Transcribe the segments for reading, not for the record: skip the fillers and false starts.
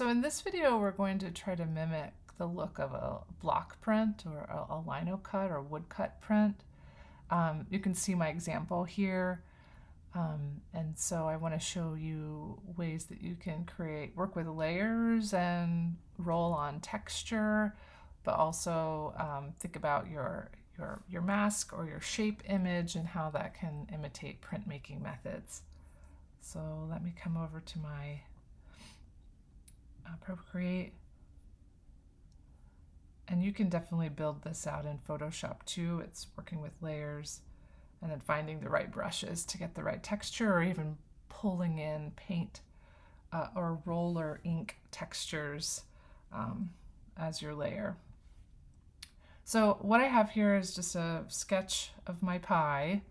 So in this video, we're going to try to mimic the look of a block print or a lino cut or woodcut print. You can see my example here. And so I want to show you ways that you can work with layers and roll on texture, but also think about your mask or your shape image and how that can imitate printmaking methods. So let me come over to my Procreate. And you can definitely build this out in Photoshop too. It's working with layers and then finding the right brushes to get the right texture, or even pulling in paint or roller ink textures as your layer. So what I have here is just a sketch of my pie.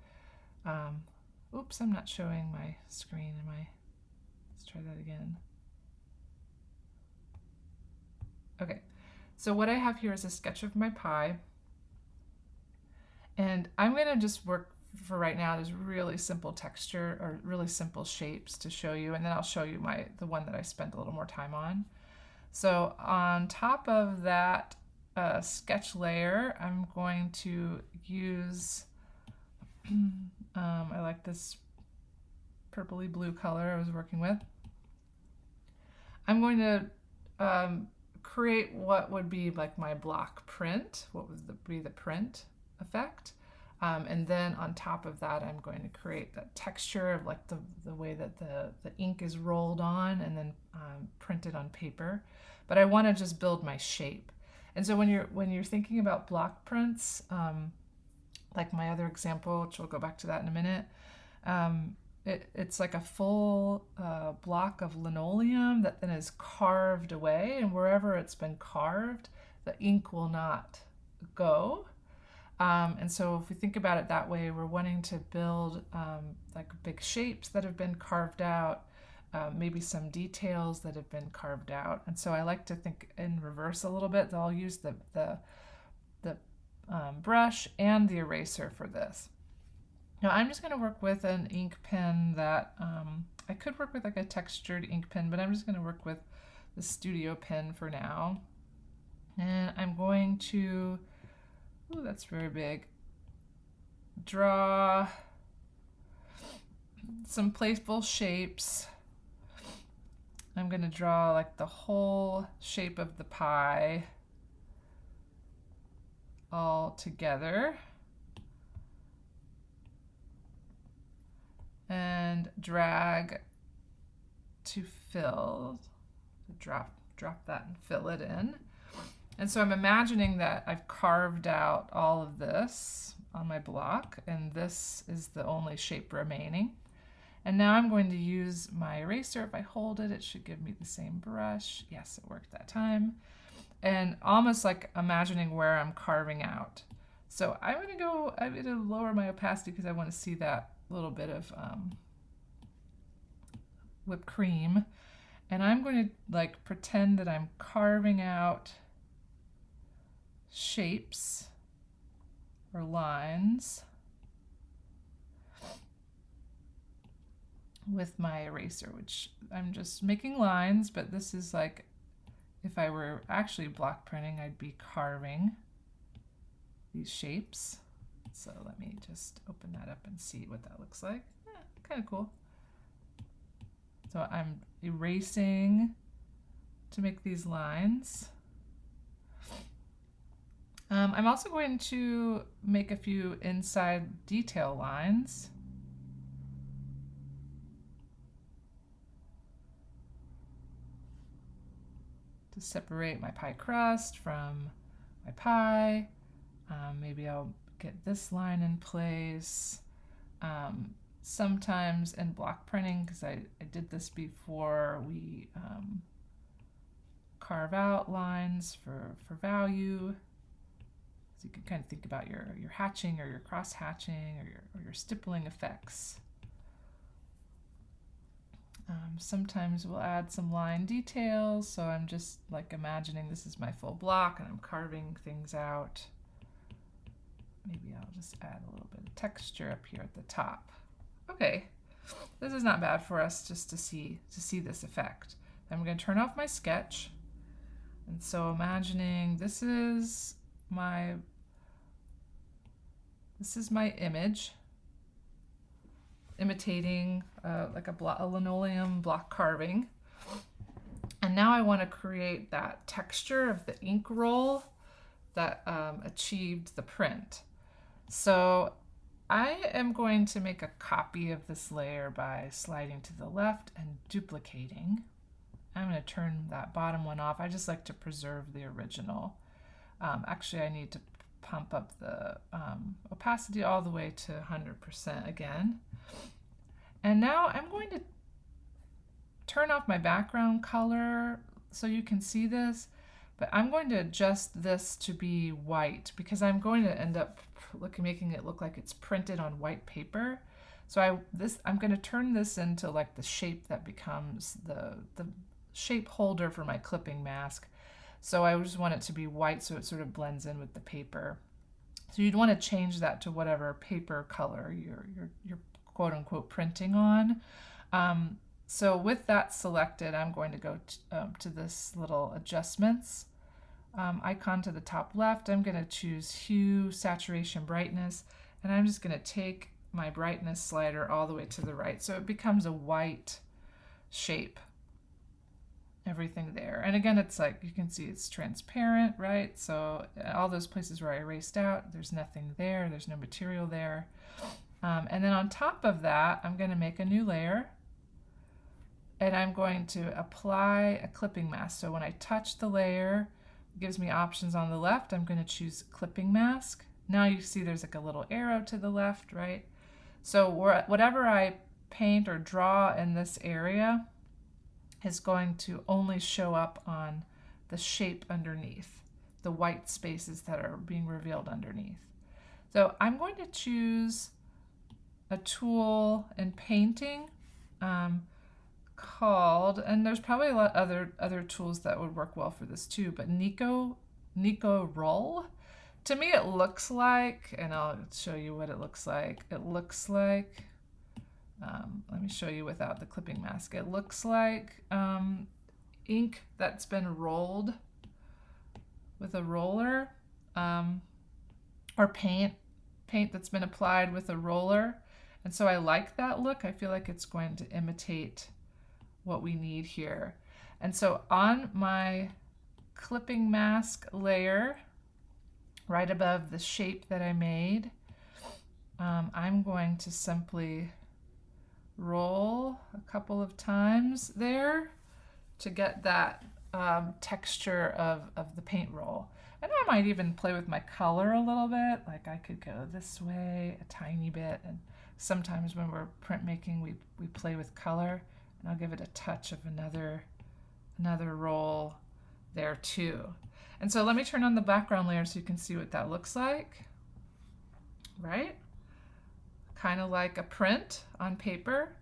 Oops, I'm not showing my screen. Let's try that again. Okay, so what I have here is a sketch of my pie. And I'm going to just work for right now. There's really simple texture or really simple shapes to show you, and then I'll show you the one that I spent a little more time on. So on top of that sketch layer, I'm going to use, I like this purpley blue color I was working with. I'm going to create what would be like my block print, what would be the print effect. And then on top of that, I'm going to create that texture of like the way that the ink is rolled on and then printed on paper. But I want to just build my shape. And so when you're thinking about block prints, like my other example, which we'll go back to that in a minute, it's like a full block of linoleum that then is carved away, and wherever it's been carved, the ink will not go. And so if we think about it that way, we're wanting to build like big shapes that have been carved out, maybe some details that have been carved out. And so I like to think in reverse a little bit. I'll use the brush and the eraser for this. Now I'm just going to work with an ink pen that I could work with like a textured ink pen, but I'm just going to work with the studio pen for now. And I'm going to, ooh, that's very big, draw some playful shapes. I'm going to draw like the whole shape of the pie all together. And drag to fill, drop that and fill it in. And so I'm imagining that I've carved out all of this on my block, and this is the only shape remaining. And now I'm going to use my eraser. If I hold it, it should give me the same brush. Yes, it worked that time. And almost like imagining where I'm carving out. So I'm going to lower my opacity because I want to see that little bit of whipped cream, and I'm going to like pretend that I'm carving out shapes or lines with my eraser, which I'm just making lines, but this is like if I were actually block printing, I'd be carving these shapes. So let me just open that up and see what that looks like. Kind of cool. So I'm erasing to make these lines. I'm also going to make a few inside detail lines. To separate my pie crust from my pie. Maybe I'll get this line in place. Sometimes in block printing, because I did this before, we carve out lines for value. So you can kind of think about your hatching or your cross hatching or your stippling effects. Sometimes we'll add some line details, so I'm just like imagining this is my full block and I'm carving things out. Maybe I'll just add a little bit of texture up here at the top. Okay, this is not bad for us just to see this effect. I'm going to turn off my sketch. And so imagining this is my image, imitating like a linoleum block carving. And now I want to create that texture of the ink roll that achieved the print. So I am going to make a copy of this layer by sliding to the left and duplicating. I'm going to turn that bottom one off. I just like to preserve the original. Actually, I need to pump up the opacity all the way to 100% again. And now I'm going to turn off my background color so you can see this, but I'm going to adjust this to be white because I'm going to end up making it look like it's printed on white paper. So I'm going to turn this into like the shape that becomes the shape holder for my clipping mask. So I just want it to be white so it sort of blends in with the paper. So you'd want to change that to whatever paper color you're quote unquote printing on. So with that selected, I'm going to go to this little adjustments icon to the top left. I'm going to choose hue, saturation, brightness, and I'm just going to take my brightness slider all the way to the right so it becomes a white shape. Everything there. And again, it's like you can see it's transparent, right? So all those places where I erased out, there's nothing there, there's no material there. And then on top of that, I'm going to make a new layer. And I'm going to apply a clipping mask. So when I touch the layer, it gives me options on the left. I'm going to choose clipping mask. Now you see there's like a little arrow to the left, right? So whatever I paint or draw in this area is going to only show up on the shape underneath, the white spaces that are being revealed underneath. So I'm going to choose a tool in painting called, and there's probably a lot other tools that would work well for this too, but Nico Roll. To me it looks like, and I'll show you what it looks like. It looks like, let me show you without the clipping mask. It looks like ink that's been rolled with a roller, or paint that's been applied with a roller. And so I like that look. I feel like it's going to imitate what we need here. And so on my clipping mask layer, right above the shape that I made, I'm going to simply roll a couple of times there to get that texture of the paint roll. And I might even play with my color a little bit. Like I could go this way a tiny bit, and sometimes when we're printmaking we play with color, and I'll give it a touch of another roll there too. And so let me turn on the background layer so you can see what that looks like, right? Kind of like a print on paper.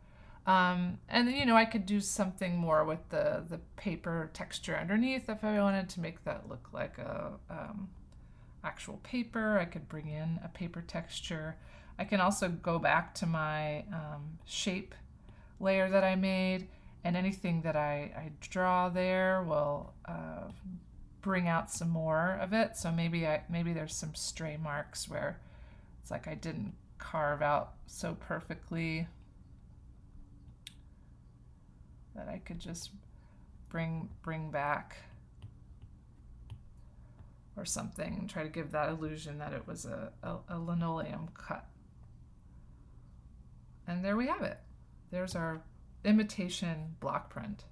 And then, you know, I could do something more with the paper texture underneath if I wanted to make that look like a actual paper. I could bring in a paper texture. I can also go back to my shape layer that I made, and anything that I draw there will bring out some more of it. So maybe there's some stray marks where it's like I didn't carve out so perfectly that I could just bring back or something and try to give that illusion that it was a linoleum cut. And there we have it. There's our imitation block print.